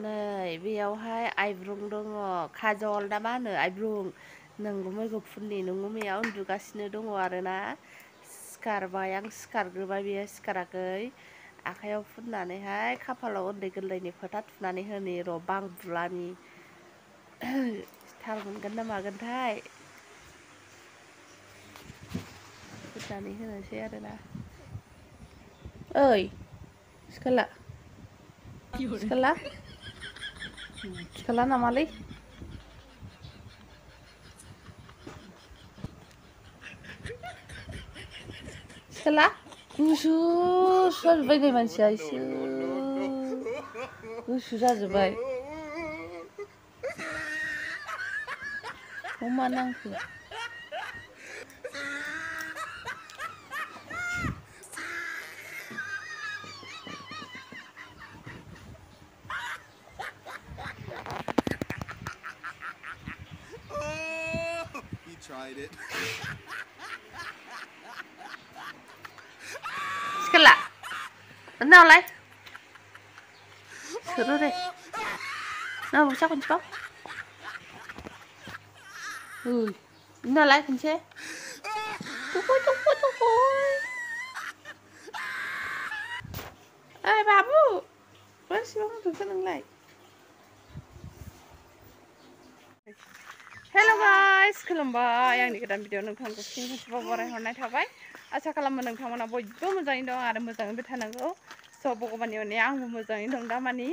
नै बेयावहाय आइब्रुं दङ काजल ना मा होनो आइब्रुं नोंगौ मैगो फुननि नोंगुमैया उन्दुगासिनो दङ आरोना सिखारबाय आं सिखारग्रोबाय बेयो सिखाराखै आखाइयाव फुननानैहाय खाफालाव उन्दै गोरलैनि फोथा थुनानै होनि र' बांबुलानि थाल मोनगोन ना मागोनथाय फुननानै होनोसै आरोना ओइ सिखाला सिखाला सिखाला नामालै सिखाला गुसु जाजोब्बाय नै मानसिया इसो गुसु जाजोब्बाय मा नांखो He tried it. Sekala. Nào lại. Sửa rồi đây. Nào sao con chó. Ui. Nào lại con xe. Chúc ơi. Ê bà bố. Bớt xuống từ cái lưng lại. Hello guys, खुलुमबाय आंनि गोदान भिडिअ नोंथांखौ फिन खेबसेबाव बरायहरनाय थाबाय आसा खालामो नोंथांमोना बयबो मोजाङै दं आरो मोजाङैबो थानांगौ स' भगबाननि अननायाव आंबो मोजाङै दं दामानि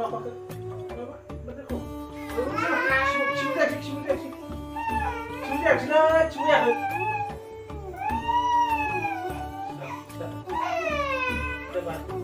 papa ke? Papa, bener kok. Cium dia, cium dia, cium. Cium dia, cium dia. Sudah. Udah, Pak.